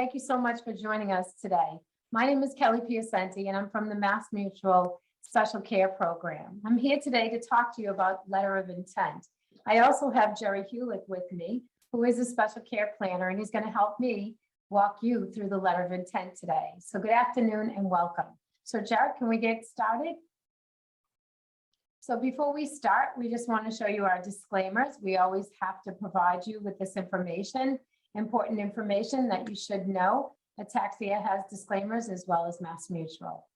Thank you so much for joining us today. My name is Kelly Piacenti, and I'm from the Mass Mutual Special Care Program. I'm here today to talk to you about letter of intent. I also have Jerry Hewlett with me, who is a special care planner, and he's going to help me walk you through the letter of intent today. So good afternoon and welcome. So Jared, can we get started? So before we start, we just want to show you our disclaimers. We always have to provide you with this information, important information that you should know. Ataxia has disclaimers as well as Mass Mutual.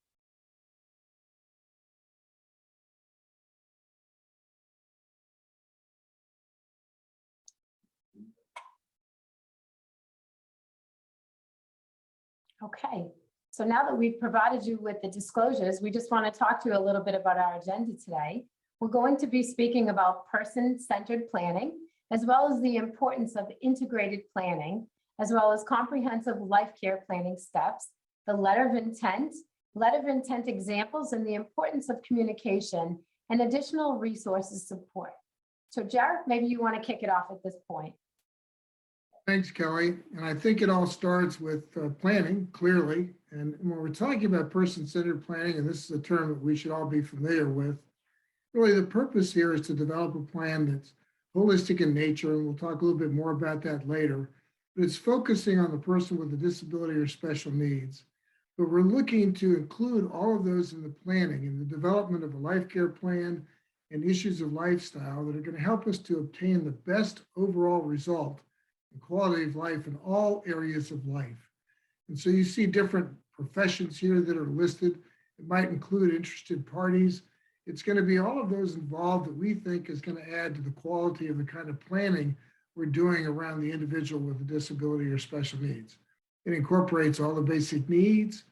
Okay, so now that we've provided you with the disclosures, we just want to talk to you a little bit about our agenda today. We're going to be speaking about person-centered planning, as well as the importance of integrated planning, as well as comprehensive life care planning steps, the letter of intent examples, and the importance of communication and additional resources support. So Jared, maybe you want to kick it off at this point. Thanks, Kelly. And I think it all starts with planning, clearly. And when we're talking about person-centered planning, and this is a term that we should all be familiar with, really the purpose here is to develop a plan that's holistic in nature, and we'll talk a little bit more about that later. But it's focusing on the person with a disability or special needs. But we're looking to include all of those in the planning and the development of a life care plan and issues of lifestyle that are going to help us to obtain the best overall result and quality of life in all areas of life. And so you see different professions here that are listed. It might include interested parties. It's going to be all of those involved that we think is going to add to the quality of the kind of planning we're doing around the individual with a disability or special needs. It incorporates all the basic needs,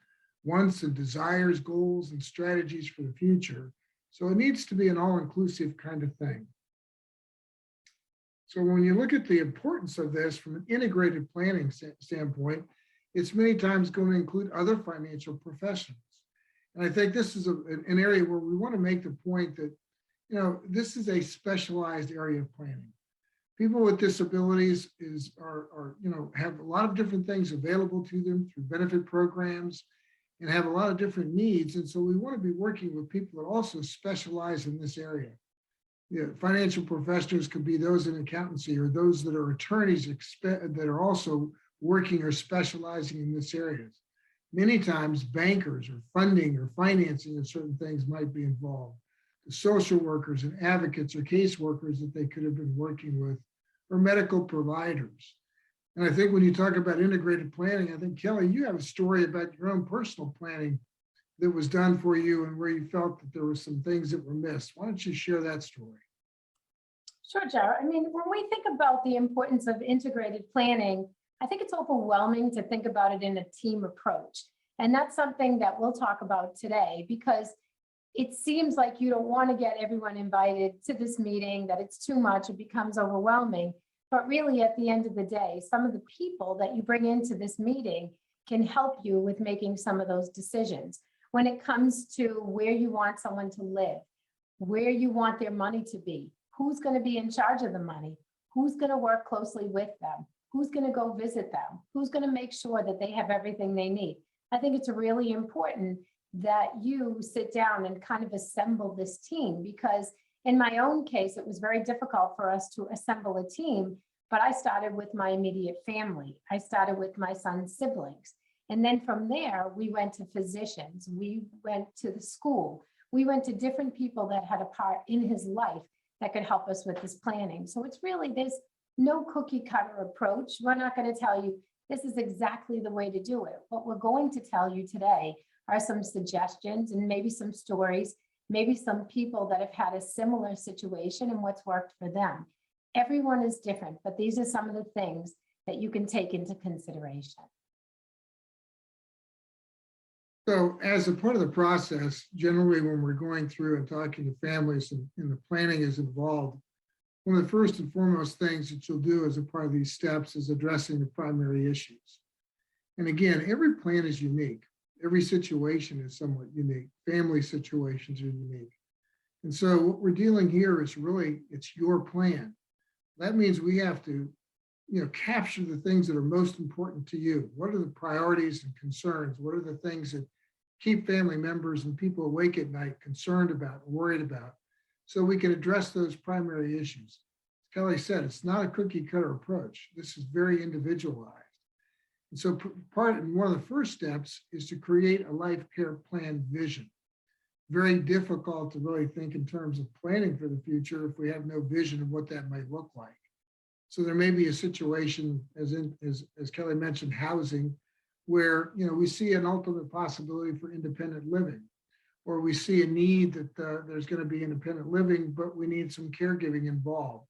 wants and desires, goals, and strategies for the future. So it needs to be an all-inclusive kind of thing. So when you look at the importance of this from an integrated planning standpoint, it's many times going to include other financial professionals. And I think this is an area where we want to make the point that, this is a specialized area of planning. People with disabilities have a lot of different things available to them through benefit programs and have a lot of different needs. And so we want to be working with people that also specialize in this area. Financial professionals could be those in accountancy or those that are attorneys that are also working or specializing in this areas. Many times bankers or funding or financing of certain things might be involved. The social workers and advocates or caseworkers that they could have been working with, or medical providers. And I think when you talk about integrated planning, I think, Kelly, you have a story about your own personal planning that was done for you and where you felt that there were some things that were missed. Why don't you share that story? Sure, Jared. I mean, when we think about the importance of integrated planning, I think it's overwhelming to think about it in a team approach. And that's something that we'll talk about today, because it seems like you don't want to get everyone invited to this meeting, that it's too much, it becomes overwhelming. But really, at the end of the day, some of the people that you bring into this meeting can help you with making some of those decisions. When it comes to where you want someone to live, where you want their money to be, who's going to be in charge of the money, who's going to work closely with them, who's going to go visit them, who's going to make sure that they have everything they need. I think it's really important that you sit down and kind of assemble this team, because in my own case, it was very difficult for us to assemble a team, but I started with my immediate family. I started with my son's siblings. And then from there, we went to physicians, we went to the school, we went to different people that had a part in his life that could help us with this planning. So it's really, there's no cookie cutter approach. We're not going to tell you this is exactly the way to do it. What we're going to tell you today are some suggestions and maybe some stories, maybe some people that have had a similar situation and what's worked for them. Everyone is different, but these are some of the things that you can take into consideration. So as a part of the process, generally when we're going through and talking to families and the planning is involved, one of the first and foremost things that you'll do as a part of these steps is addressing the primary issues. And again, every plan is unique. Every situation is somewhat unique. Family situations are unique. And so what we're dealing here is really, it's your plan. That means we have to, capture the things that are most important to you. What are the priorities and concerns? What are the things that keep family members and people awake at night concerned about, worried about, so we can address those primary issues? As Kelly said, it's not a cookie cutter approach. This is very individualized. And so one of the first steps is to create a life care plan vision. Very difficult to really think in terms of planning for the future if we have no vision of what that might look like. So there may be a situation, as Kelly mentioned, housing, where we see an ultimate possibility for independent living, or we see a need that there's going to be independent living, but we need some caregiving involved.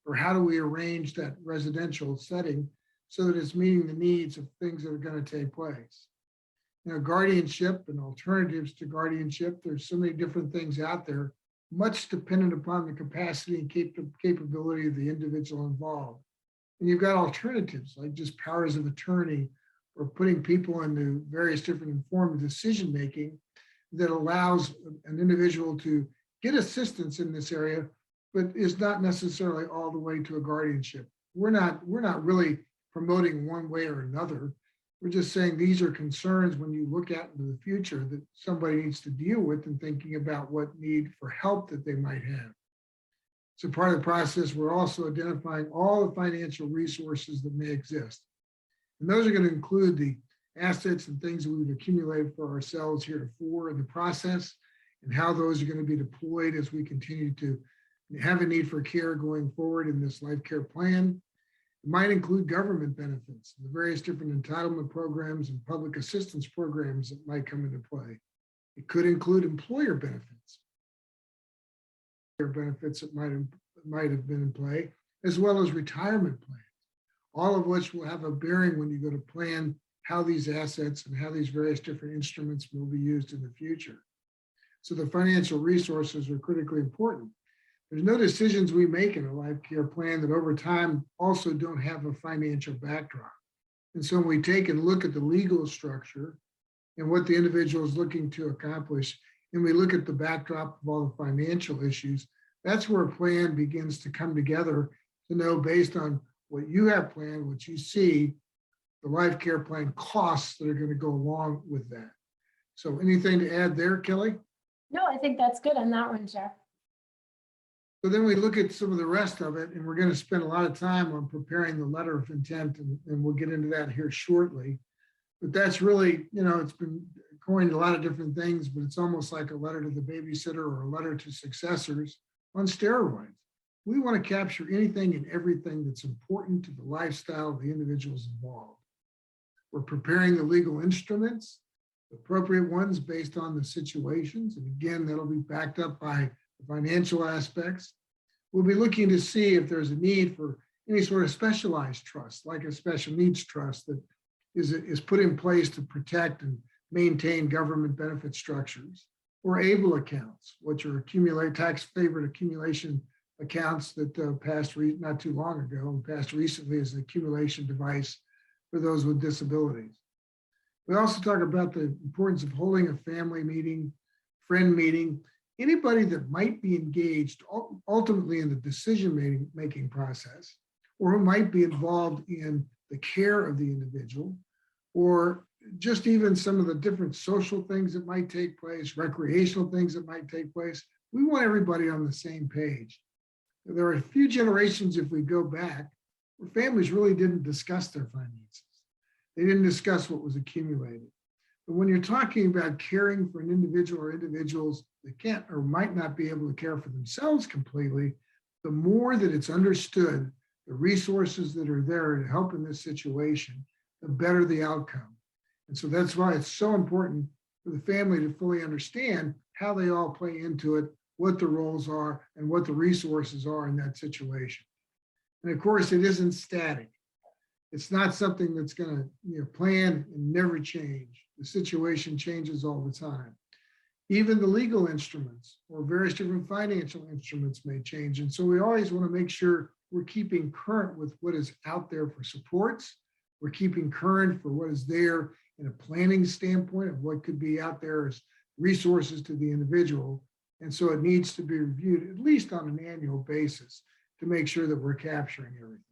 Or how do we arrange that residential setting so that it's meeting the needs of things that are going to take place? Guardianship and alternatives to guardianship, there's so many different things out there, much dependent upon the capacity and capability of the individual involved. And you've got alternatives like just powers of attorney or putting people into various different informed decision-making that allows an individual to get assistance in this area, but is not necessarily all the way to a guardianship. We're not really promoting one way or another. We're just saying these are concerns when you look out into the future that somebody needs to deal with and thinking about what need for help that they might have. So part of the process, we're also identifying all the financial resources that may exist. And those are going to include the assets and things that we've accumulated for ourselves heretofore in the process, and how those are going to be deployed as we continue to have a need for care going forward in this life care plan. It might include government benefits, the various different entitlement programs and public assistance programs that might come into play. It could include employer benefits that might have been in play, as well as retirement plans, all of which will have a bearing when you go to plan how these assets and how these various different instruments will be used in the future. So the financial resources are critically important. There's no decisions we make in a life care plan that over time also don't have a financial backdrop. And so when we take and look at the legal structure and what the individual is looking to accomplish, and we look at the backdrop of all the financial issues, that's where a plan begins to come together to know, based on what you have planned, what you see, the life care plan costs that are going to go along with that. So anything to add there, Kelly? No, I think that's good on that one, Jeff. So then we look at some of the rest of it, and we're going to spend a lot of time on preparing the letter of intent, and we'll get into that here shortly. But that's really, it's been coined a lot of different things, but it's almost like a letter to the babysitter or a letter to successors on steroids. We want to capture anything and everything that's important to the lifestyle of the individuals involved. We're preparing the legal instruments, the appropriate ones based on the situations. And again, that'll be backed up by the financial aspects. We'll be looking to see if there's a need for any sort of specialized trust, like a special needs trust that is put in place to protect and maintain government benefit structures, or ABLE accounts, which are tax favored accumulation accounts that passed not too long ago and passed recently as an accumulation device for those with disabilities. We also talk about the importance of holding a family meeting, friend meeting, anybody that might be engaged ultimately in the decision-making process, or who might be involved in the care of the individual, or just even some of the different social things that might take place, recreational things that might take place. We want everybody on the same page. There are a few generations, if we go back, where families really didn't discuss their finances. They didn't discuss what was accumulated. But when you're talking about caring for an individual or individuals that can't or might not be able to care for themselves completely, the more that it's understood, the resources that are there to help in this situation, the better the outcome. And so that's why it's so important for the family to fully understand how they all play into it, what the roles are, and what the resources are in that situation. And of course, it isn't static. It's not something that's going to plan and never change. The situation changes all the time. Even the legal instruments or various different financial instruments may change. And so we always want to make sure we're keeping current with what is out there for supports. We're keeping current for what is there in a planning standpoint of what could be out there as resources to the individual. And so it needs to be reviewed at least on an annual basis to make sure that we're capturing everything.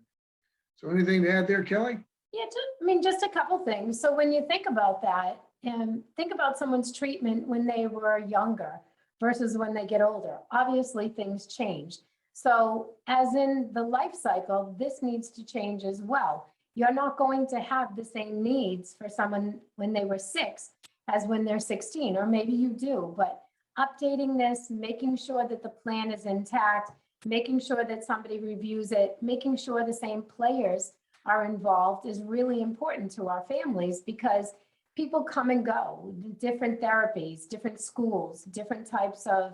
So anything to add there, Kelly? Yeah, I mean, just a couple things. So when you think about that, and think about someone's treatment when they were younger versus when they get older. Obviously, things change. So as in the life cycle, this needs to change as well. You're not going to have the same needs for someone when they were 6 as when they're 16, or maybe you do, but updating this, making sure that the plan is intact, making sure that somebody reviews it, making sure the same players are involved is really important to our families, because people come and go, different therapies, different schools, different types of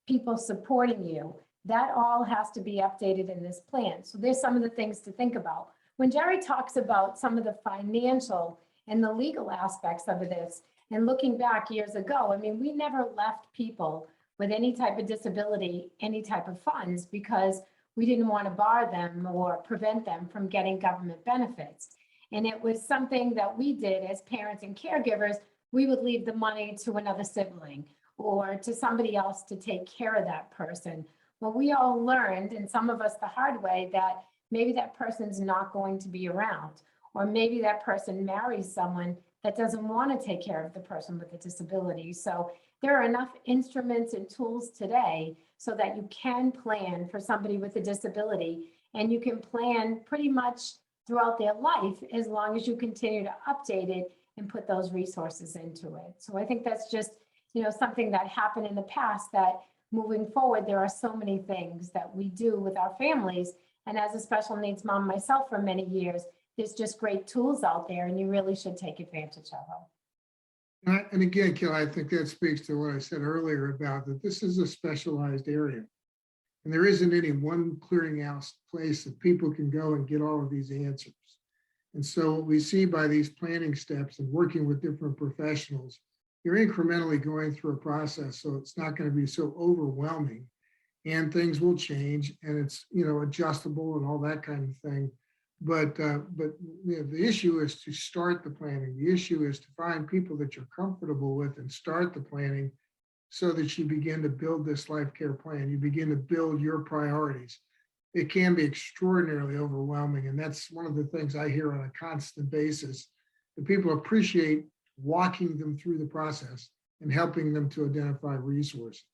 people supporting you. That all has to be updated in this plan. So there's some of the things to think about. When Jerry talks about some of the financial and the legal aspects of this, and looking back years ago, I mean, we never left people with any type of disability, any type of funds, because we didn't want to bar them or prevent them from getting government benefits. And it was something that we did as parents and caregivers. We would leave the money to another sibling or to somebody else to take care of that person. Well, we all learned, and some of us the hard way, that maybe that person's not going to be around, or maybe that person marries someone that doesn't want to take care of the person with a disability. So there are enough instruments and tools today so that you can plan for somebody with a disability, and you can plan pretty much throughout their life as long as you continue to update it and put those resources into it. So I think that's just, something that happened in the past, that moving forward, there are so many things that we do with our families. And as a special needs mom myself for many years, there's just great tools out there, and you really should take advantage of them. And again, Kelly, I think that speaks to what I said earlier about that this is a specialized area. And there isn't any one clearinghouse place that people can go and get all of these answers. And so what we see by these planning steps and working with different professionals, you're incrementally going through a process. So it's not going to be so overwhelming, and things will change, and it's, adjustable and all that kind of thing. But the issue is to start the planning. The issue is to find people that you're comfortable with and start the planning, so that you begin to build this life care plan. You begin to build your priorities. It can be extraordinarily overwhelming. And that's one of the things I hear on a constant basis, that people appreciate walking them through the process and helping them to identify resources.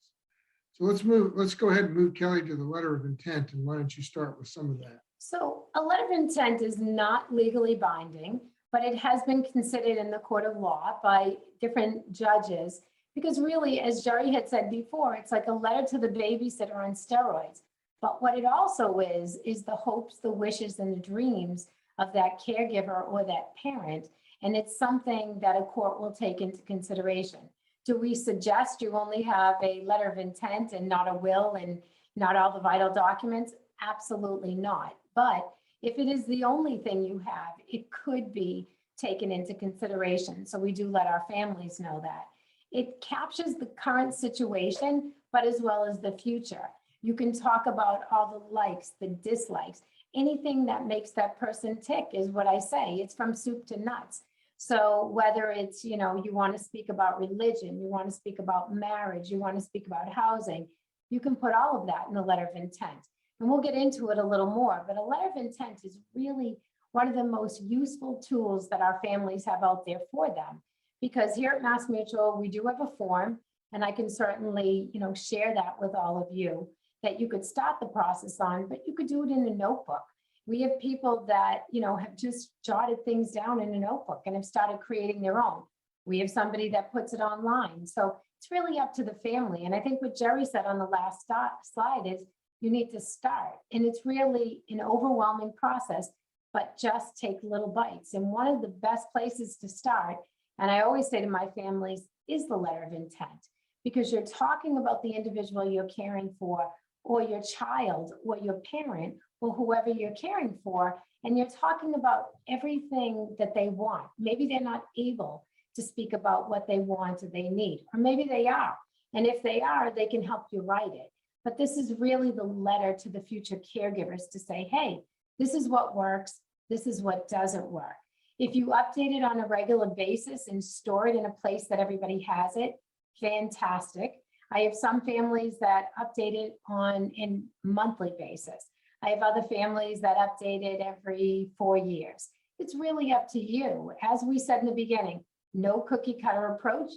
So let's go ahead and move, Kelly, to the letter of intent. And why don't you start with some of that? So a letter of intent is not legally binding, but it has been considered in the court of law by different judges, because really, as Jerry had said before, it's like a letter to the babysitter on steroids. But what it also is the hopes, the wishes, and the dreams of that caregiver or that parent. And it's something that a court will take into consideration. Do we suggest you only have a letter of intent and not a will and not all the vital documents? Absolutely not. But if it is the only thing you have, it could be taken into consideration. So we do let our families know that. It captures the current situation, but as well as the future. You can talk about all the likes, the dislikes, anything that makes that person tick is what I say. It's from soup to nuts. So whether it's, you want to speak about religion, you want to speak about marriage, you want to speak about housing, you can put all of that in the letter of intent. And we'll get into it a little more, but a letter of intent is really one of the most useful tools that our families have out there for them. Because here at Mass Mutual, we do have a form, and I can certainly, share that with all of you, that you could start the process on, but you could do it in a notebook. We have people that, have just jotted things down in a notebook and have started creating their own. We have somebody that puts it online. So it's really up to the family. And I think what Jerry said on the last slide is you need to start. And it's really an overwhelming process, but just take little bites. And one of the best places to start, and I always say to my families, is the letter of intent, because you're talking about the individual you're caring for, or your child, or your parent, or whoever you're caring for, and you're talking about everything that they want. Maybe they're not able to speak about what they want or they need, or maybe they are. And if they are, they can help you write it. But this is really the letter to the future caregivers to say, hey, this is what works, this is what doesn't work. If you update it on a regular basis and store it in a place that everybody has it, fantastic. I have some families that update it on a monthly basis. I have other families that update it every 4 years. It's really up to you. As we said in the beginning, no cookie cutter approach.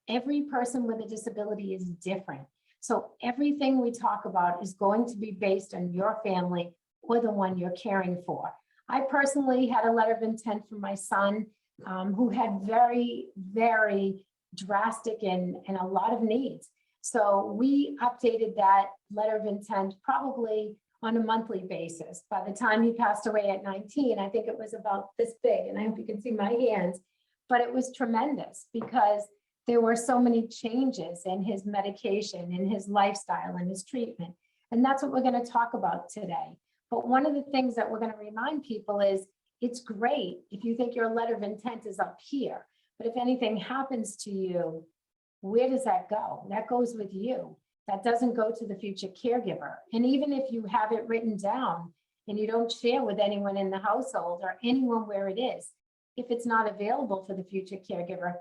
Every person with a disability is different. So everything we talk about is going to be based on your family or the one you're caring for. I personally had a letter of intent from my son who had very, very drastic and a lot of needs. So we updated that letter of intent probably on a monthly basis. By the time he passed away at 19, I think it was about this big, and I hope you can see my hands, but it was tremendous because there were so many changes in his medication, in his lifestyle, and his treatment. And that's what we're going to talk about today. But one of the things that we're going to remind people is it's great if you think your letter of intent is up here, but if anything happens to you, where does that go? That goes with you. That doesn't go to the future caregiver. And even if you have it written down and you don't share with anyone in the household or anyone where it is, if it's not available for the future caregiver,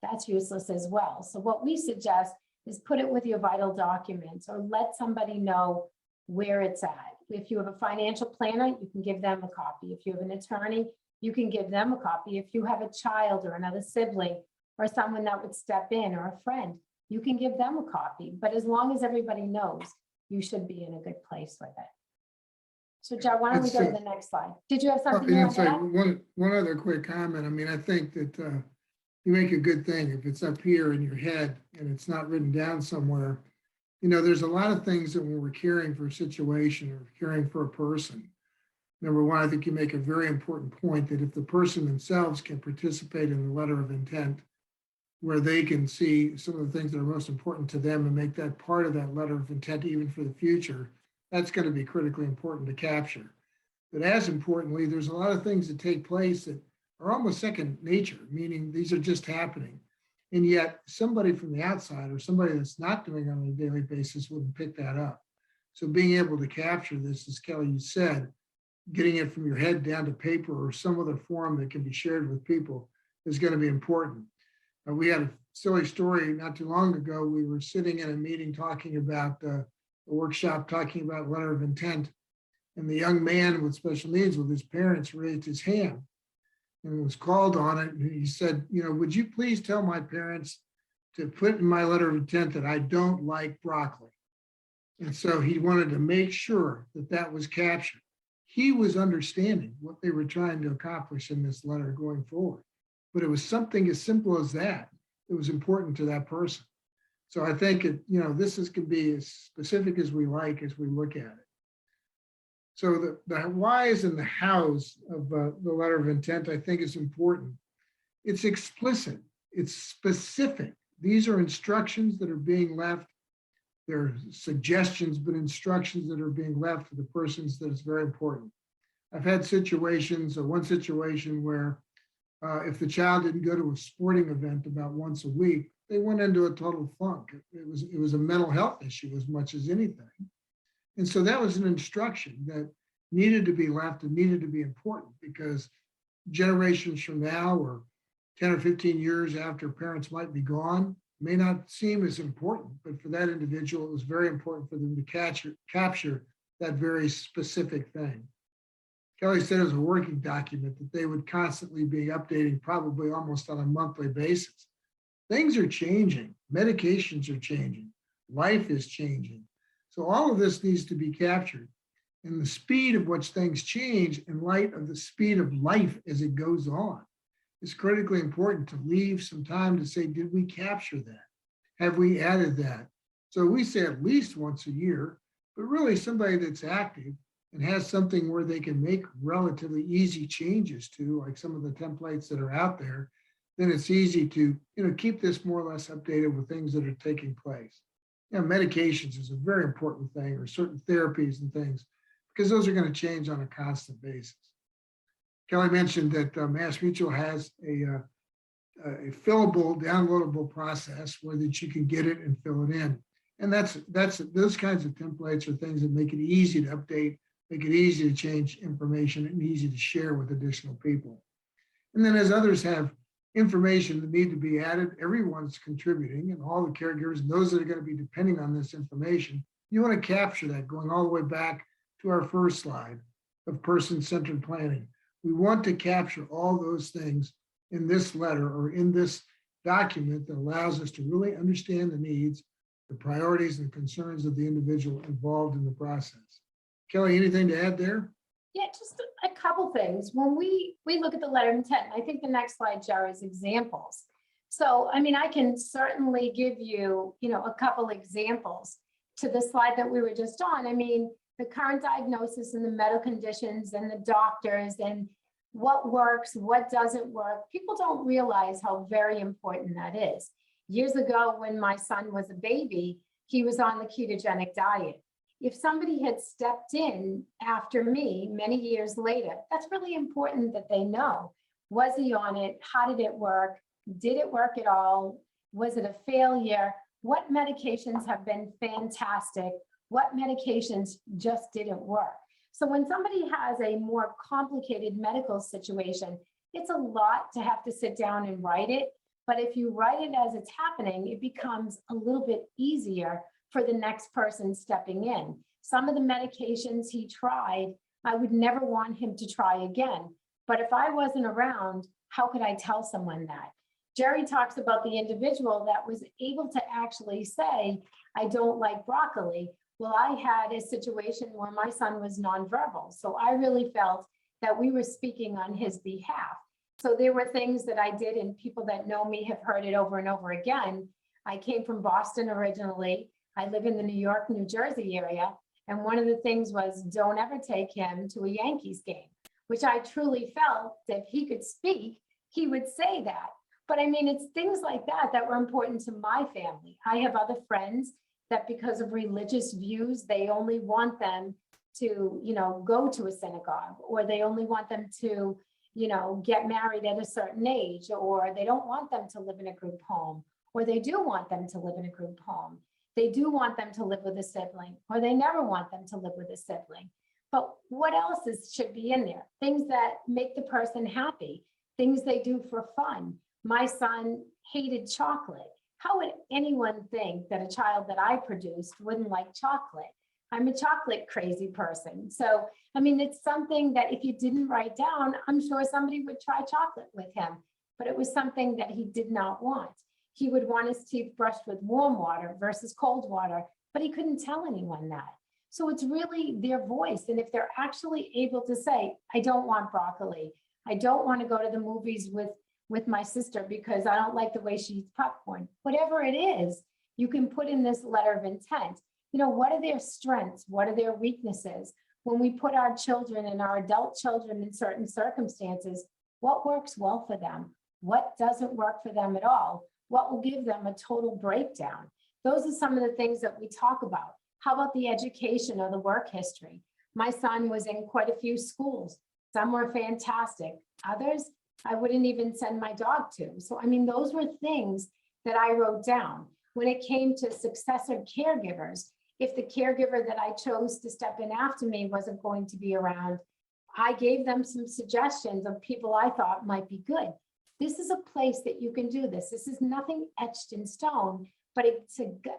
that's useless as well. So what we suggest is put it with your vital documents or let somebody know where it's at. If you have a financial planner, you can give them a copy. If you have an attorney, you can give them a copy. If you have a child or another sibling or someone that would step in or a friend, you can give them a copy. But as long as everybody knows, you should be in a good place with it. So Joe, why don't we go to the next slide? Did you have something you wanted to add? One other quick comment. I mean, I think that you make a good thing if it's up here in your head and it's not written down somewhere. You know, there's a lot of things that when we're caring for a situation or caring for a person, number one, I think you make a very important point that if the person themselves can participate in the letter of intent, where they can see some of the things that are most important to them and make that part of that letter of intent even for the future, that's going to be critically important to capture. But as importantly, there's a lot of things that take place that are almost second nature, meaning these are just happening. And yet somebody from the outside or somebody that's not doing it on a daily basis wouldn't pick that up. So being able to capture this, as Kelly, you said, getting it from your head down to paper or some other form that can be shared with people is going to be important. We had a silly story not too long ago. We were sitting in a meeting talking about a workshop, talking about letter of intent. And the young man with special needs with his parents raised his hand and was called on it. And he said, you know, would you please tell my parents to put in my letter of intent that I don't like broccoli? And so he wanted to make sure that that was captured. He was understanding what they were trying to accomplish in this letter going forward. But it was something as simple as that. It was important to that person. So I think this can be as specific as we like as we look at it. So the whys and the hows of the letter of intent, I think, is important. It's explicit. It's specific. These are instructions that are being left. They're suggestions, but instructions that are being left to the persons that is very important. I've had situations, one situation where if the child didn't go to a sporting event about once a week, they went into a total funk. It was a mental health issue as much as anything. And so that was an instruction that needed to be left and needed to be important because generations from now or 10 or 15 years after parents might be gone, may not seem as important, but for that individual, it was very important for them to capture that very specific thing. Kelly said it was a working document that they would constantly be updating, probably almost on a monthly basis. Things are changing, medications are changing, life is changing. So all of this needs to be captured. And the speed of which things change in light of the speed of life as it goes on is critically important to leave some time to say, did we capture that? Have we added that? So we say at least once a year, but really somebody that's active and has something where they can make relatively easy changes to, like some of the templates that are out there, then it's easy to keep this more or less updated with things that are taking place. Medications is a very important thing, or certain therapies and things, because those are going to change on a constant basis. Kelly mentioned that Mass Mutual has a fillable, downloadable process where that you can get it and fill it in. And that's those kinds of templates are things that make it easy to update, make it easy to change information and easy to share with additional people. And then as others have information that need to be added, everyone's contributing, and all the caregivers and those that are going to be depending on this information, you want to capture that going all the way back to our first slide of person-centered planning. We want to capture all those things in this letter or in this document that allows us to really understand the needs, the priorities and concerns of the individual involved in the process. Kelly, anything to add there? Yeah, just a couple things. When we look at the letter of intent, I think the next slide, Jerry, is examples. So, I mean, I can certainly give you, a couple examples to the slide that we were just on. I mean, the current diagnosis and the medical conditions and the doctors and what works, what doesn't work. People don't realize how very important that is. Years ago, when my son was a baby, he was on the ketogenic diet. If somebody had stepped in after me many years later, that's really important that they know. Was he on it? How did it work? Did it work at all? Was it a failure? What medications have been fantastic? What medications just didn't work? So when somebody has a more complicated medical situation, it's a lot to have to sit down and write it. But if you write it as it's happening, it becomes a little bit easier for the next person stepping in. Some of the medications he tried, I would never want him to try again. But if I wasn't around, how could I tell someone that? Jerry talks about the individual that was able to actually say, I don't like broccoli. Well, I had a situation where my son was nonverbal. So I really felt that we were speaking on his behalf. So there were things that I did, and people that know me have heard it over and over again. I came from Boston originally. I live in the New York, New Jersey area. And one of the things was, don't ever take him to a Yankees game, which I truly felt that if he could speak, he would say that. But I mean, it's things like that that were important to my family. I have other friends that because of religious views, they only want them to, go to a synagogue, or they only want them to, get married at a certain age, or they don't want them to live in a group home, or they do want them to live in a group home. They do want them to live with a sibling, or they never want them to live with a sibling. But what else should be in there? Things that make the person happy, things they do for fun. My son hated chocolate. How would anyone think that a child that I produced wouldn't like chocolate? I'm a chocolate crazy person. So, I mean, it's something that if you didn't write down, I'm sure somebody would try chocolate with him, but it was something that he did not want. He would want his teeth brushed with warm water versus cold water, but he couldn't tell anyone that. So it's really their voice. And if they're actually able to say, I don't want broccoli, I don't want to go to the movies with my sister because I don't like the way she eats popcorn, whatever it is, you can put in this letter of intent. What are their strengths? What are their weaknesses? When we put our children and our adult children in certain circumstances, what works well for them? What doesn't work for them at all? What will give them a total breakdown? Those are some of the things that we talk about. How about the education or the work history? My son was in quite a few schools. Some were fantastic. Others, I wouldn't even send my dog to. So, I mean, those were things that I wrote down. When it came to successor caregivers, if the caregiver that I chose to step in after me wasn't going to be around, I gave them some suggestions of people I thought might be good. This is a place that you can do this. This is nothing etched in stone, but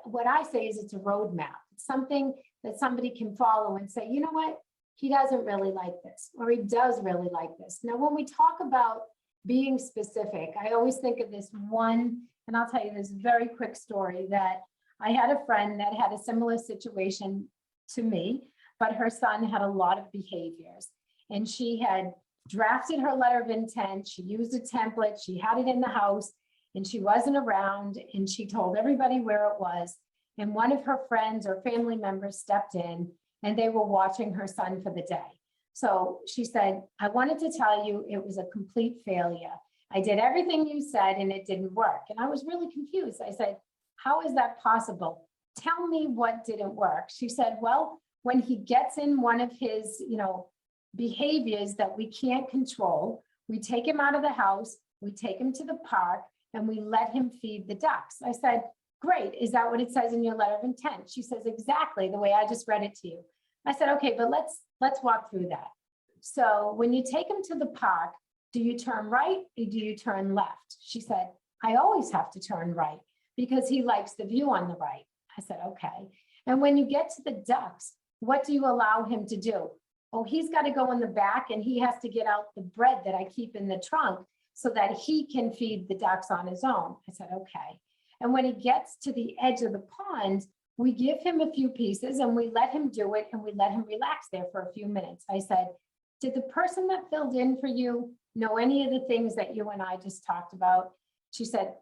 what I say is it's a roadmap. It's something that somebody can follow and say, you know what? He doesn't really like this, or he does really like this. Now, when we talk about being specific, I always think of this one, and I'll tell you this very quick story that I had a friend that had a similar situation to me, but her son had a lot of behaviors, and she had drafted her letter of intent. She used a template. She had it in the house, and she wasn't around, and she told everybody where it was. And one of her friends or family members stepped in, and they were watching her son for the day. So she said, I wanted to tell you it was a complete failure. I did everything you said and it didn't work. And I was really confused. I said, how is that possible? Tell me what didn't work. She said, well, when he gets in one of his, behaviors that we can't control, we take him out of the house, we take him to the park, and we let him feed the ducks. I said, great. Is that what it says in your letter of intent? She says, exactly the way I just read it to you. I said, okay, but let's walk through that. So when you take him to the park, do you turn right or do you turn left? She said, I always have to turn right because he likes the view on the right. I said, okay. And when you get to the ducks, What do you allow him to do? Oh, he's got to go in the back and he has to get out the bread that I keep in the trunk so that he can feed the ducks on his own. I said, okay. And when he gets to the edge of the pond, we give him a few pieces and we let him do it and we let him relax there for a few minutes. I said, did the person that filled in for you know any of the things that you and I just talked about? She said,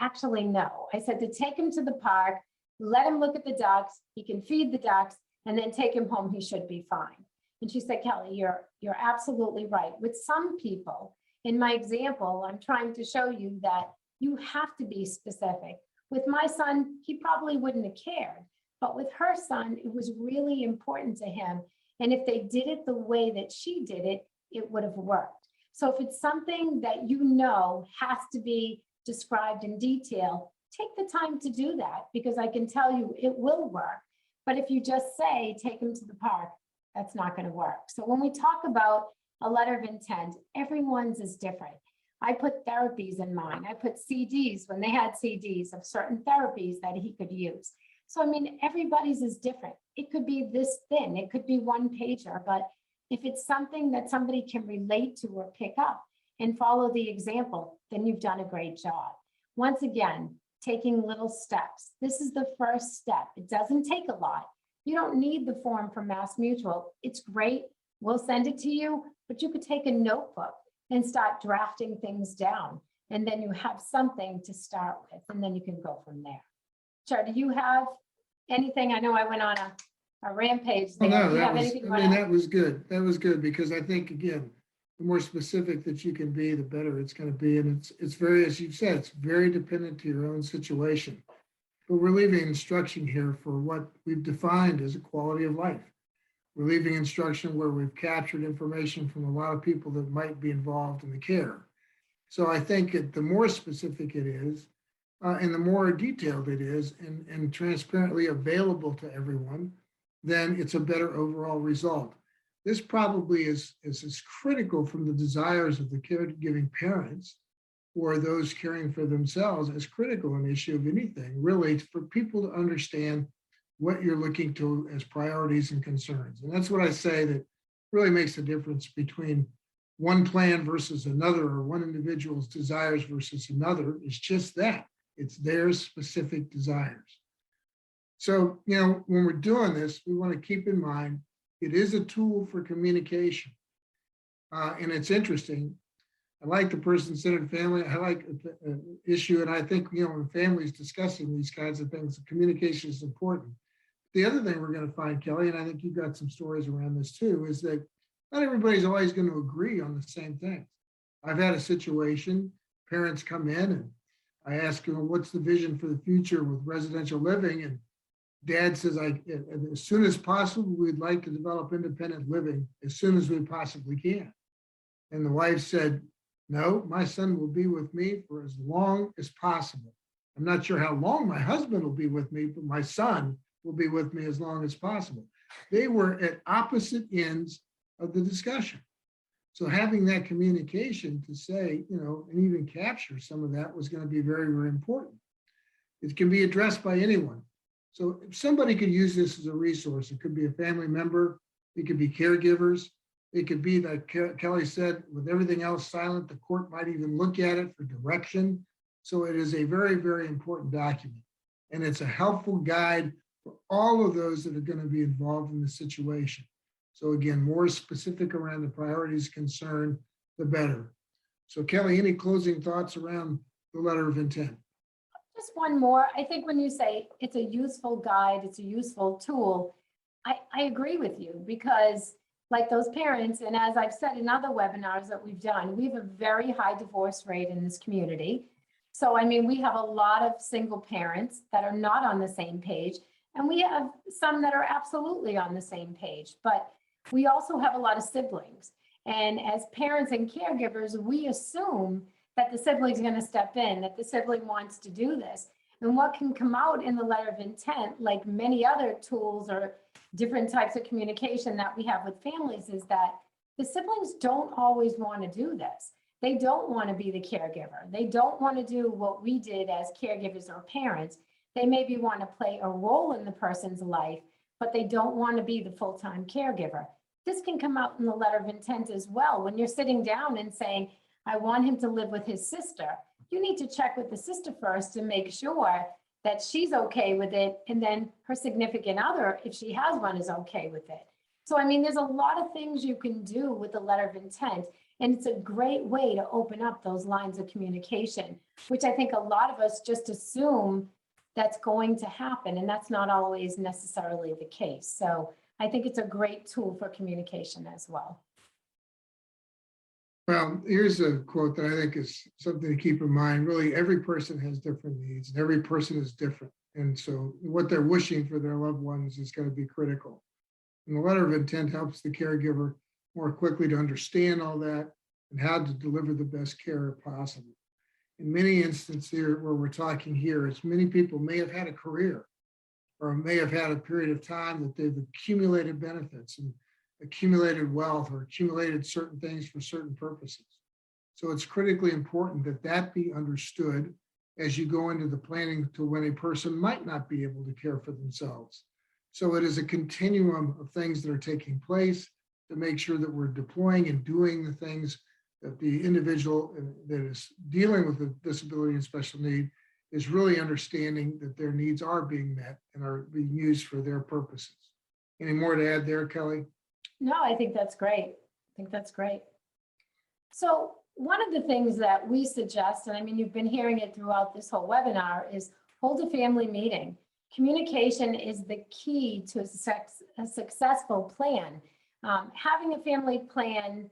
actually, no. I said to take him to the park, let him look at the ducks, he can feed the ducks, and then take him home, he should be fine. And she said, Kelly, you're absolutely right. With some people, in my example, I'm trying to show you that you have to be specific. With my son, he probably wouldn't have cared, but with her son, it was really important to him. And if they did it the way that she did it, it would have worked. So if it's something that you know has to be described in detail, take the time to do that, because I can tell you it will work. But if you just say, take him to the park, that's not going to work. So when we talk about a letter of intent, everyone's is different. I put therapies in mine. I put CDs when they had CDs of certain therapies that he could use. So, I mean, everybody's is different. It could be this thin, it could be one pager, but if it's something that somebody can relate to or pick up and follow the example, then you've done a great job. Once again, taking little steps. This is the first step. It doesn't take a lot. You don't need the form from Mass Mutual. It's great. We'll send it to you, but you could take a notebook and start drafting things down. And then you have something to start with, and then you can go from there. Char, do you have anything? I know I went on a rampage there. Well, no, Do you that have was, anything you I mean, wanna- that was good. That was good, because I think, again, the more specific that you can be, the better it's going to be. And it's very, as you've said, it's very dependent to your own situation. But we're leaving instruction here for what we've defined as a quality of life. We're leaving instruction where we've captured information from a lot of people that might be involved in the care. So I think the more specific it is, and the more detailed it is, and transparently available to everyone, then it's a better overall result. This probably is as critical from the desires of the caregiving parents or those caring for themselves as critical an issue of anything, really, for people to understand what you're looking to as priorities and concerns. And that's what I say that really makes the difference between one plan versus another, or one individual's desires versus another. It's just that. It's their specific desires. So, when we're doing this, we want to keep in mind it is a tool for communication. And it's interesting. I like the person-centered family. I like an issue. And I think, when families discussing these kinds of things, communication is important. The other thing we're going to find, Kelly, and I think you've got some stories around this too, is that not everybody's always going to agree on the same things. I've had a situation, parents come in and I ask them, what's the vision for the future with residential living? And dad says, as soon as possible, we'd like to develop independent living as soon as we possibly can. And the wife said, no, my son will be with me for as long as possible. I'm not sure how long my husband will be with me, but my son will be with me as long as possible. They were at opposite ends of the discussion. So having that communication to say, and even capture some of that was going to be very, very important. It can be addressed by anyone. So if somebody could use this as a resource, it could be a family member, it could be caregivers, it could be, like Kelly said, with everything else silent, the court might even look at it for direction. So it is a very, very important document. And it's a helpful guide for all of those that are going to be involved in the situation. So again, more specific around the priorities concerned, the better. So Kelly, any closing thoughts around the letter of intent? Just one more. I think when you say it's a useful guide, it's a useful tool, I agree with you, because like those parents, and as I've said in other webinars that we've done, we have a very high divorce rate in this community. So, I mean, we have a lot of single parents that are not on the same page, and we have some that are absolutely on the same page, but we also have a lot of siblings. And as parents and caregivers, we assume that the sibling is going to step in, that the sibling wants to do this. And what can come out in the letter of intent, like many other tools or different types of communication that we have with families, is that the siblings don't always want to do this. They don't want to be the caregiver. They don't want to do what we did as caregivers or parents. They maybe want to play a role in the person's life, but they don't want to be the full-time caregiver. This can come out in the letter of intent as well. When you're sitting down and saying, I want him to live with his sister, you need to check with the sister first to make sure that she's okay with it. And then her significant other, if she has one, is okay with it. So, I mean, there's a lot of things you can do with the letter of intent. And it's a great way to open up those lines of communication, which I think a lot of us just assume that's going to happen. And that's not always necessarily the case. So I think it's a great tool for communication as well. Well, here's a quote that I think is something to keep in mind. Really, every person has different needs and every person is different. And so what they're wishing for their loved ones is going to be critical. And the letter of intent helps the caregiver more quickly to understand all that and how to deliver the best care possible. In many instances here, where we're talking here, is many people may have had a career or may have had a period of time that they've accumulated benefits and accumulated wealth or accumulated certain things for certain purposes. So it's critically important that that be understood as you go into the planning to when a person might not be able to care for themselves. So it is a continuum of things that are taking place to make sure that we're deploying and doing the things that the individual that is dealing with a disability and special need is really understanding that their needs are being met and are being used for their purposes. Any more to add there, Kelly? No, I think that's great. I think that's great. So one of the things that we suggest, and I mean, you've been hearing it throughout this whole webinar, is hold a family meeting. Communication is the key to a successful plan. Having a family plan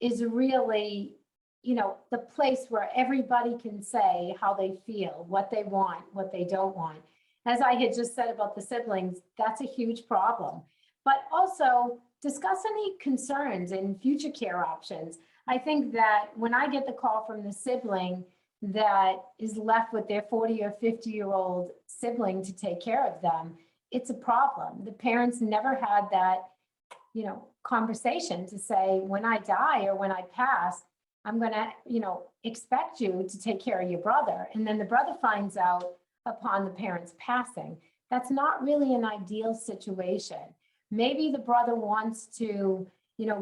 is really, the place where everybody can say how they feel, what they want, what they don't want. As I had just said about the siblings, that's a huge problem. But also discuss any concerns and future care options. I think that when I get the call from the sibling that is left with their 40 or 50-year-old sibling to take care of them, it's a problem. The parents never had that, conversation to say, when I die or when I pass, I'm going to, expect you to take care of your brother. And then the brother finds out upon the parents passing. That's not really an ideal situation. Maybe the brother wants to,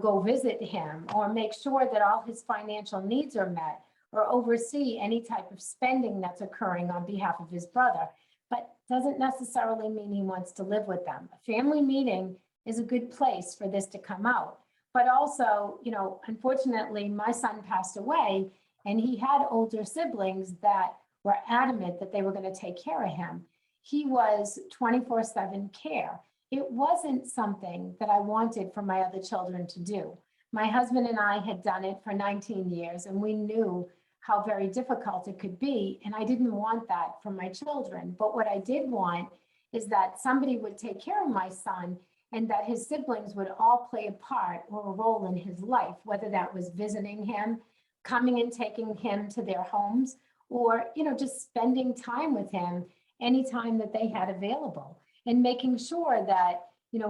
go visit him or make sure that all his financial needs are met or oversee any type of spending that's occurring on behalf of his brother, but doesn't necessarily mean he wants to live with them. A family meeting is a good place for this to come out. But also, unfortunately, my son passed away and he had older siblings that were adamant that they were going to take care of him. He was 24/7 care. It wasn't something that I wanted for my other children to do. My husband and I had done it for 19 years and we knew how very difficult it could be. And I didn't want that for my children. But what I did want is that somebody would take care of my son and that his siblings would all play a part or a role in his life, whether that was visiting him, coming and taking him to their homes, or, just spending time with him anytime that they had available and making sure that,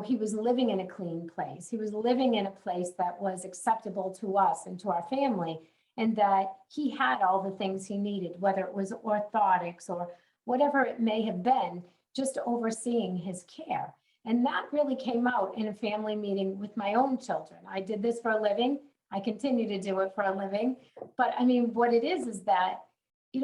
he was living in a clean place. He was living in a place that was acceptable to us and to our family, and that he had all the things he needed, whether it was orthotics or whatever it may have been, just overseeing his care. And that really came out in a family meeting with my own children. I did this for a living. I continue to do it for a living. But I mean, what it is that,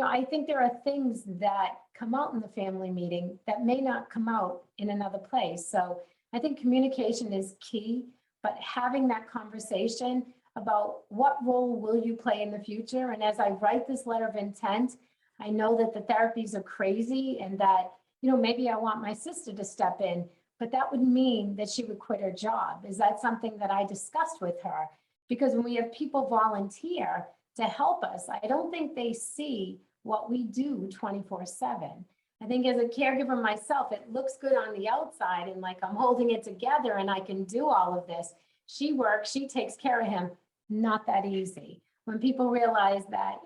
I think there are things that come out in the family meeting that may not come out in another place. So I think communication is key, but having that conversation about what role will you play in the future. And as I write this letter of intent, I know that the therapies are crazy and that, maybe I want my sister to step in, but that would mean that she would quit her job. Is that something that I discussed with her? Because when we have people volunteer to help us, I don't think they see what we do 24/7. I think as a caregiver myself, it looks good on the outside and like I'm holding it together and I can do all of this. She works, she takes care of him. Not that easy. When people realize that,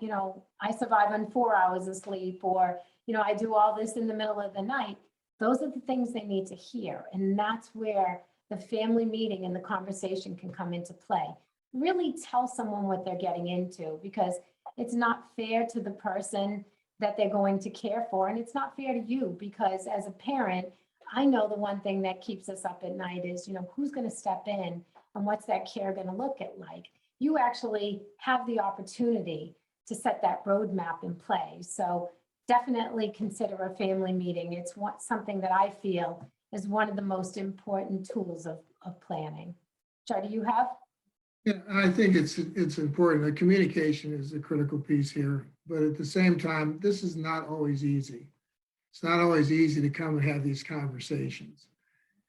I survive on 4 hours of sleep or, I do all this in the middle of the night, those are the things they need to hear. And that's where the family meeting and the conversation can come into play. Really tell someone what they're getting into, because it's not fair to the person that they're going to care for. And it's not fair to you, because as a parent, I know the one thing that keeps us up at night is, who's going to step in and what's that care going to look at like? You actually have the opportunity to set that roadmap in play. So definitely consider a family meeting. It's something that I feel is one of the most important tools of planning. Joe, do you have? Yeah, I think it's important. The communication is a critical piece here, but at the same time, this is not always easy. It's not always easy to come and have these conversations.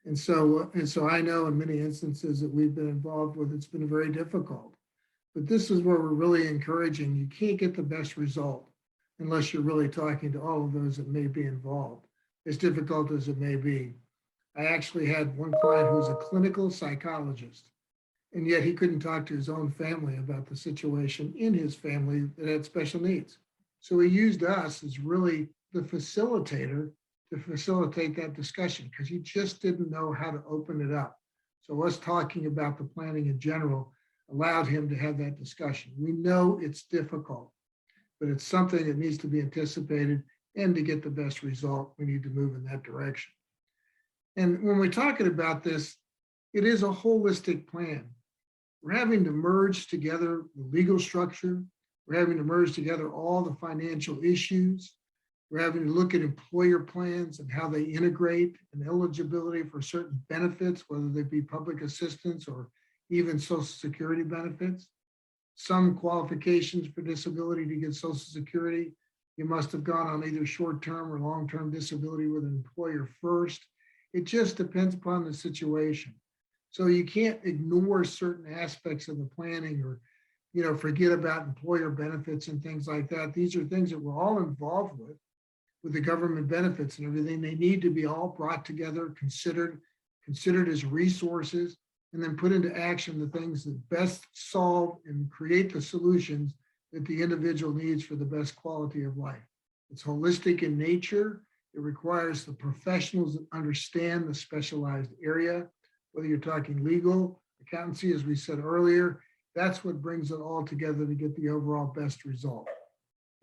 And so I know in many instances that we've been involved with, it's been very difficult. But this is where we're really encouraging. You can't get the best result unless you're really talking to all of those that may be involved, as difficult as it may be. I actually had one client who's a clinical psychologist, and yet he couldn't talk to his own family about the situation in his family that had special needs. So he used us as really the facilitator to facilitate that discussion because he just didn't know how to open it up. So us talking about the planning in general allowed him to have that discussion. We know it's difficult, but it's something that needs to be anticipated, and to get the best result, we need to move in that direction. And when we're talking about this, it is a holistic plan. We're having to merge together the legal structure. We're having to merge together all the financial issues. We're having to look at employer plans and how they integrate and eligibility for certain benefits, whether they be public assistance or even Social Security benefits. Some qualifications for disability to get Social Security, you must have gone on either short-term or long-term disability with an employer first. It just depends upon the situation. So you can't ignore certain aspects of the planning or, forget about employer benefits and things like that. These are things that we're all involved with the government benefits and everything. They need to be all brought together, considered as resources, and then put into action the things that best solve and create the solutions that the individual needs for the best quality of life. It's holistic in nature. It requires the professionals that understand the specialized area, whether you're talking legal, accountancy, as we said earlier. That's what brings it all together to get the overall best result.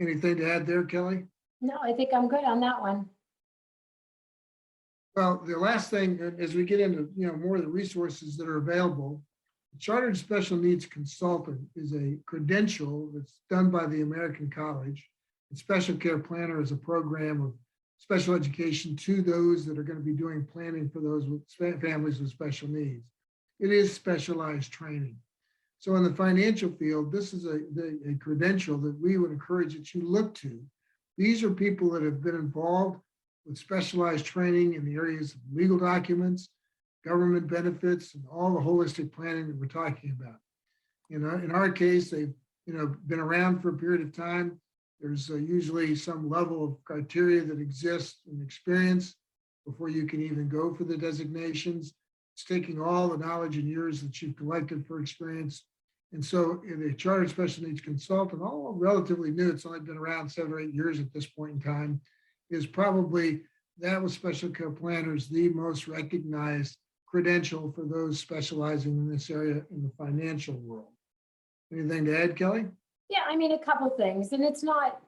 Anything to add there, Kelly? No, I think I'm good on that one. Well, the last thing, as we get into more of the resources that are available, the Chartered Special Needs Consultant is a credential that's done by the American College. And Special Care Planner is a program of special education to those that are going to be doing planning for those with families with special needs. It is specialized training. So in the financial field, this is a credential that we would encourage that you look to. These are people that have been involved with specialized training in the areas of legal documents, government benefits, and all the holistic planning that we're talking about. In our case, they've been around for a period of time. There's usually some level of criteria that exists and experience before you can even go for the designations. It's taking all the knowledge and years that you've collected for experience. And so the Chartered Special Needs Consultant, all relatively new, it's only been around 7 or 8 years at this point in time, is probably, that with special care planners, the most recognized credential for those specializing in this area in the financial world. Anything to add, Kelly? Yeah, a couple things. And it's not,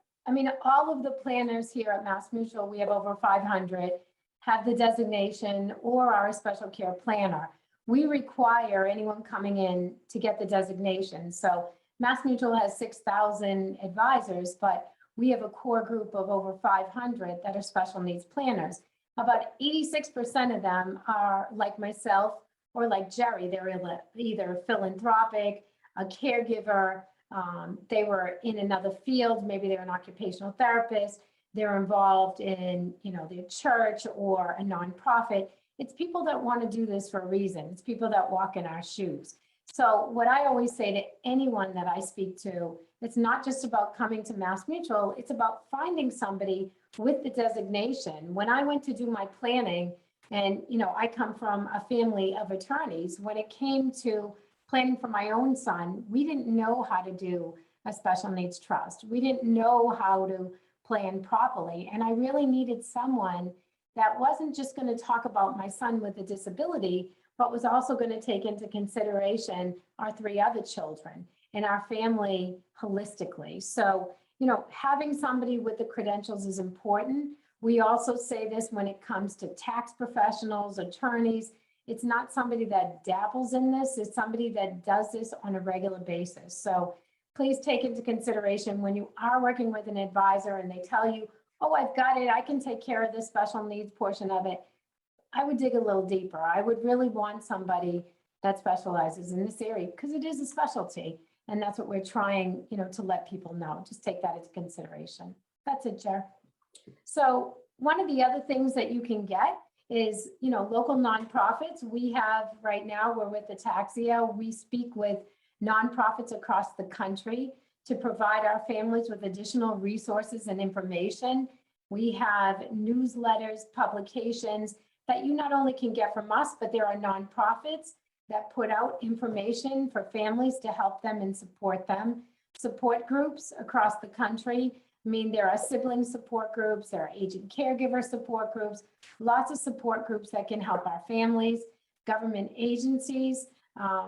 all of the planners here at Mass Mutual, we have over 500, have the designation or are a special care planner. We require anyone coming in to get the designation. So Mass Mutual has 6,000 advisors, but we have a core group of over 500 that are special needs planners. About 86% of them are like myself or like Jerry. They're either philanthropic, a caregiver, they were in another field, maybe they're an occupational therapist, they're involved in their church or a nonprofit. It's people that want to do this for a reason. It's people that walk in our shoes. So what I always say to anyone that I speak to, it's not just about coming to Mass Mutual, it's about finding somebody with the designation. When I went to do my planning, and I come from a family of attorneys, when it came to planning for my own son, we didn't know how to do a special needs trust. We didn't know how to plan properly. And I really needed someone that wasn't just going to talk about my son with a disability, but was also going to take into consideration our 3 other children and our family holistically. So, having somebody with the credentials is important. We also say this when it comes to tax professionals, attorneys. It's not somebody that dabbles in this, it's somebody that does this on a regular basis. So please take into consideration when you are working with an advisor and they tell you, oh, I've got it, I can take care of this special needs portion of it. I would dig a little deeper. I would really want somebody that specializes in this area because it is a specialty. And that's what we're trying, to let people know. Just take that into consideration. That's it, Chair. So one of the other things that you can get is, local nonprofits. We have right now, we're with the Taxia. We speak with nonprofits across the country to provide our families with additional resources and information. We have newsletters, publications that you not only can get from us, but there are nonprofits that put out information for families to help them and support them. Support groups across the country. I mean, there are sibling support groups, there are aging caregiver support groups, lots of support groups that can help our families, government agencies.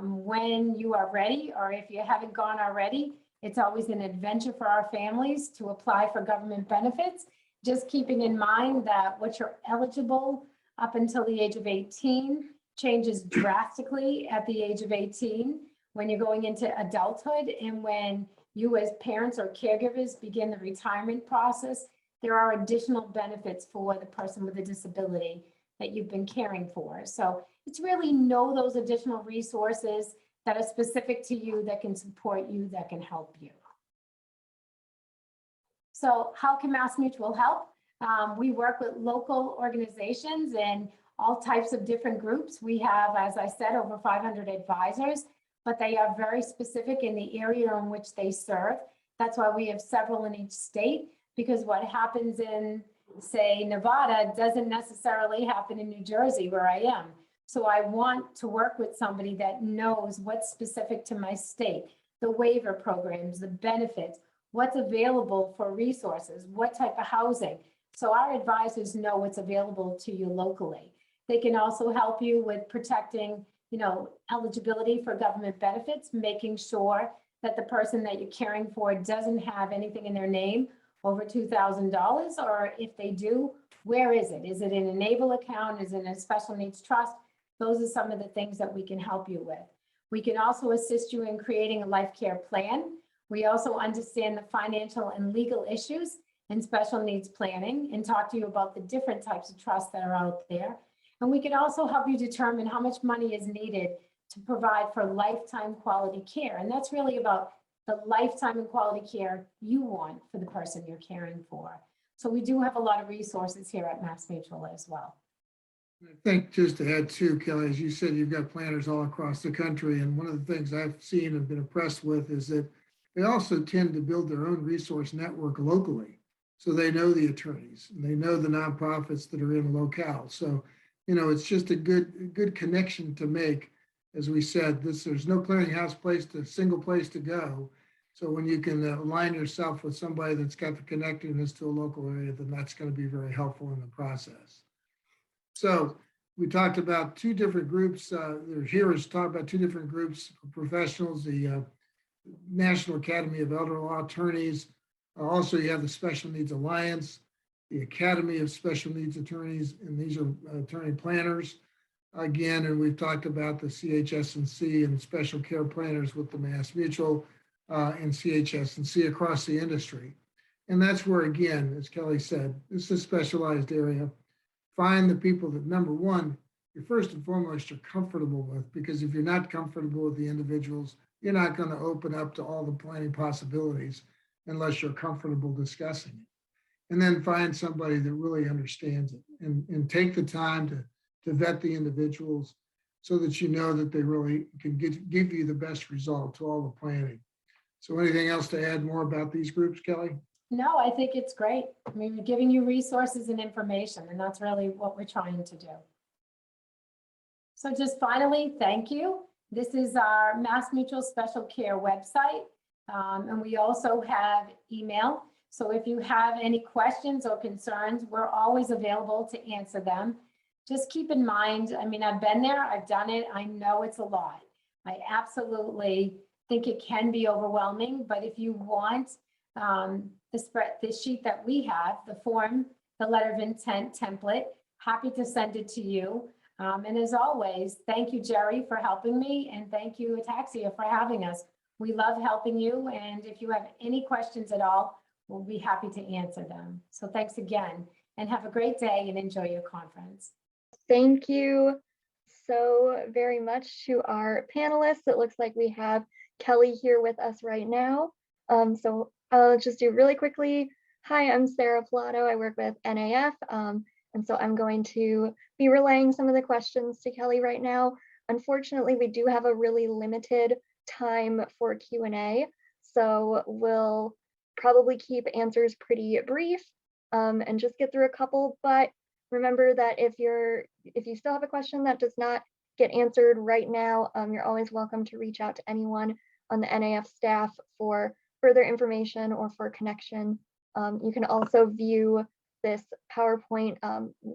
When you are ready, or if you haven't gone already, it's always an adventure for our families to apply for government benefits. Just keeping in mind that what you're eligible up until the age of 18 changes drastically at the age of 18 when you're going into adulthood, and when you as parents or caregivers begin the retirement process, there are additional benefits for the person with a disability that you've been caring for. So it's really know those additional resources that are specific to you, that can support you, that can help you. So how can MassMutual help? We work with local organizations and all types of different groups. We have, as I said, over 500 advisors, but they are very specific in the area in which they serve. That's why we have several in each state, because what happens in, say, Nevada doesn't necessarily happen in New Jersey, where I am. So I want to work with somebody that knows what's specific to my state, the waiver programs, the benefits, what's available for resources, what type of housing. So our advisors know what's available to you locally. They can also help you with protecting, eligibility for government benefits, making sure that the person that you're caring for doesn't have anything in their name over $2,000, or if they do, where is it? Is it in an ABLE account? Is it in a special needs trust? Those are some of the things that we can help you with. We can also assist you in creating a life care plan. We also understand the financial and legal issues in special needs planning and talk to you about the different types of trusts that are out there. And we can also help you determine how much money is needed to provide for lifetime quality care. And that's really about the lifetime and quality care you want for the person you're caring for. So we do have a lot of resources here at MassMutual as well. I think just to add too, Kelly, as you said, you've got planners all across the country. And one of the things I've seen and been impressed with is that they also tend to build their own resource network locally. So they know the attorneys and they know the nonprofits that are in the locale. So, it's just a good connection to make. As we said, there's no clearinghouse single place to go. So when you can align yourself with somebody that's got the connectedness to a local area, then that's going to be very helpful in the process. So we talked about two different groups. Here is talk about two different groups of professionals, the National Academy of Elder Law Attorneys. Also, you have the Special Needs Alliance, the Academy of Special Needs Attorneys, and these are attorney planners. Again, and we've talked about the CHSNC and special care planners with the MassMutual and CHSNC across the industry. And that's where, again, as Kelly said, this is a specialized area. Find the people that, number one, you're first and foremost, you're comfortable with, because if you're not comfortable with the individuals, you're not going to open up to all the planning possibilities unless you're comfortable discussing it. And then find somebody that really understands it and take the time to vet the individuals so that you know that they really can give you the best result to all the planning. So anything else to add more about these groups, Kelly? No, I think it's great. I mean, we're giving you resources and information, and that's really what we're trying to do. So just finally, thank you. This is our MassMutual Special Care website, and we also have email. So if you have any questions or concerns, we're always available to answer them. Just keep in mind, I mean, I've been there, I've done it, I know it's a lot. I absolutely think it can be overwhelming, but if you want this sheet that we have, the form the letter of intent template. Happy to send it to you. And as always, thank you, Jerry, for helping me, and thank you, Ataxia, for having us. We love helping you, and if you have any questions at all, we'll be happy to answer them. So thanks again, and have a great day and enjoy your conference. Thank you so very much to our panelists. It looks like we have Kelly here with us right now. So I'll just do really quickly. Hi, I'm Sarah Pilato. I work with NAF. And so I'm going to be relaying some of the questions to Kelly right now. Unfortunately, we do have a really limited time for Q&A. So we'll probably keep answers pretty brief and just get through a couple. But remember that if you still have a question that does not get answered right now, you're always welcome to reach out to anyone on the NAF staff for further information or for connection. You can also view this PowerPoint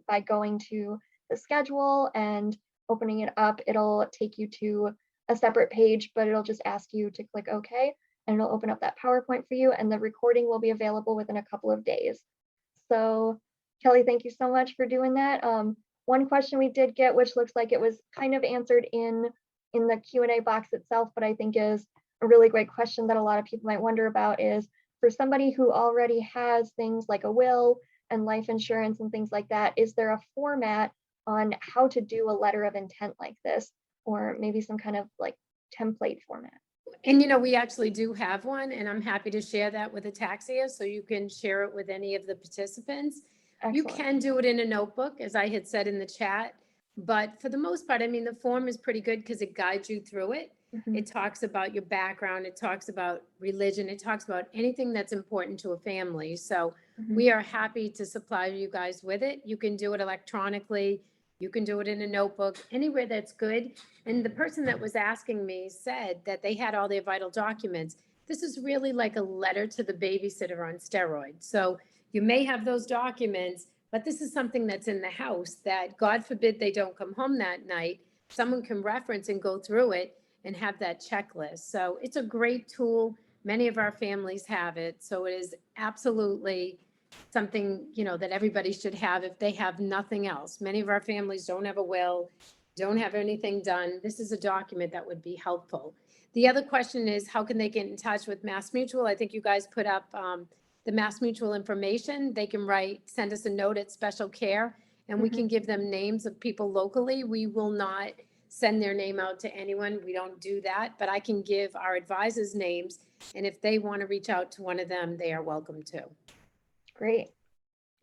by going to the schedule and opening it up. It'll take you to a separate page, but it'll just ask you to click OK, and it'll open up that PowerPoint for you, and the recording will be available within a couple of days. So Kelly, thank you so much for doing that. One question we did get, which looks like it was kind of answered in the Q&A box itself, but I think is a really great question that a lot of people might wonder about, is for somebody who already has things like a will and life insurance and things like that, is there a format on how to do a letter of intent like this, or maybe some kind of like template format? And we actually do have one, and I'm happy to share that with Ataxia, so you can share it with any of the participants. Excellent. You can do it in a notebook, as I had said in the chat, but for the most part, the form is pretty good because it guides you through it. Mhm. It talks about your background, it talks about religion, it talks about anything that's important to a family. So Mhm. we are happy to supply you guys with it. You can do it electronically, you can do it in a notebook, anywhere that's good. And the person that was asking me said that they had all their vital documents. This is really like a letter to the babysitter on steroids. So you may have those documents, but this is something that's in the house that, God forbid, they don't come home that night. Someone can reference and go through it and have that checklist. So it's a great tool. Many of our families have it. So it is absolutely something, that everybody should have if they have nothing else. Many of our families don't have a will, don't have anything done. This is a document that would be helpful. The other question is, how can they get in touch with Mass Mutual? I think you guys put up the Mass Mutual information. They can send us a note at special care, and we can give them names of people locally. We will not send their name out to anyone. We don't do that, but I can give our advisors names, and if they want to reach out to one of them, they are welcome to. Great.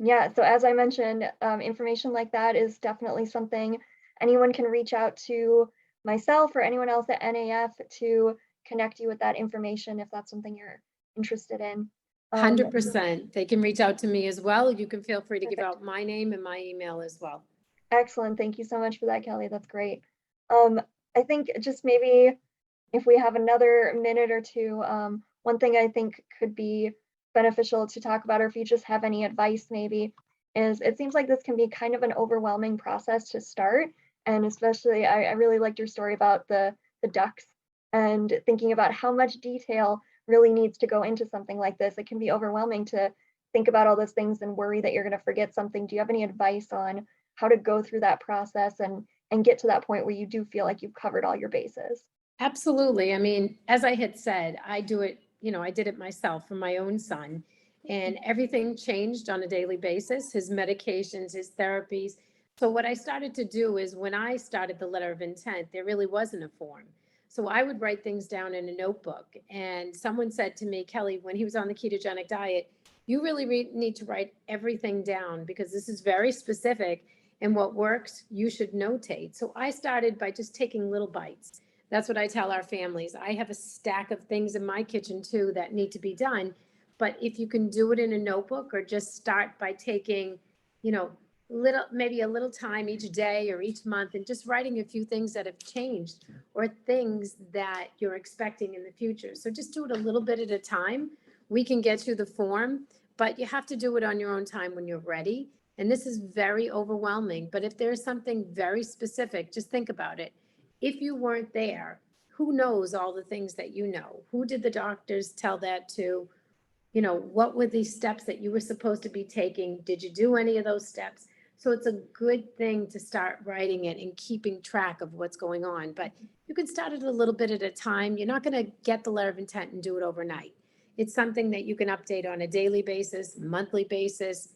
Yeah, so as I mentioned, information like that is definitely something anyone can reach out to myself or anyone else at NAF to connect you with that information if that's something you're interested in. 100%. They can reach out to me as well. You can feel free to give Perfect. out my name and my email as well. Excellent. Thank you so much for that, Kelly. That's great. I think just maybe if we have another minute or two, one thing I think could be beneficial to talk about, or if you just have any advice maybe, is it seems like this can be kind of an overwhelming process to start. And especially, I really liked your story about the ducks and thinking about how much detail really needs to go into something like this. It can be overwhelming to think about all those things and worry that you're going to forget something. Do you have any advice on how to go through that process and get to that point where you do feel like you've covered all your bases? Absolutely. As I had said, I do it, I did it myself for my own son, and everything changed on a daily basis, his medications, his therapies. So what I started to do is, when I started the letter of intent, there really wasn't a form. So I would write things down in a notebook. And someone said to me, Kelly, when he was on the ketogenic diet, you really need to write everything down, because this is very specific, and what works, you should notate. So I started by just taking little bites. That's what I tell our families. I have a stack of things in my kitchen too that need to be done. But if you can do it in a notebook, or just start by taking, maybe a little time each day or each month, and just writing a few things that have changed or things that you're expecting in the future. So just do it a little bit at a time. We can get you the form, but you have to do it on your own time when you're ready. And this is very overwhelming, but if there's something very specific, just think about it. If you weren't there, who knows all the things that you know? Who did the doctors tell that to? you know, what were the steps that you were supposed to be taking? Did you do any of those steps? So it's a good thing to start writing it and keeping track of what's going on. But you can start it a little bit at a time. You're not going to get the letter of intent and do it overnight. It's something that you can update on a daily basis, monthly basis,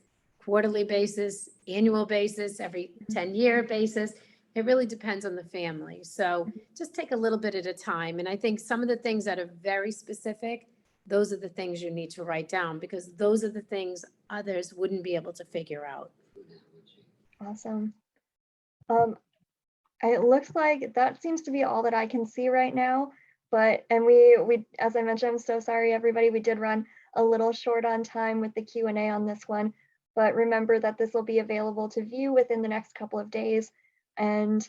quarterly basis, annual basis, every 10-year basis. It really depends on the family. So just take a little bit at a time. And I think some of the things that are very specific, those are the things you need to write down, because those are the things others wouldn't be able to figure out. Awesome. It looks like that seems to be all that I can see right now. But, and we, as I mentioned, I'm so sorry, everybody, we did run a little short on time with the Q&A on this one. But remember that this will be available to view within the next couple of days. And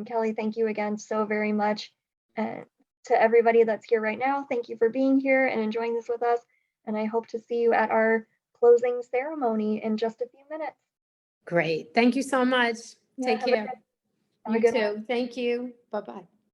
Kelly, thank you again so very much. And to everybody that's here right now, thank you for being here and enjoying this with us. And I hope to see you at our closing ceremony in just a few minutes. Great. Thank you so much. Yeah, Take have a care. good- have a You good too. one. Thank you. Bye-bye.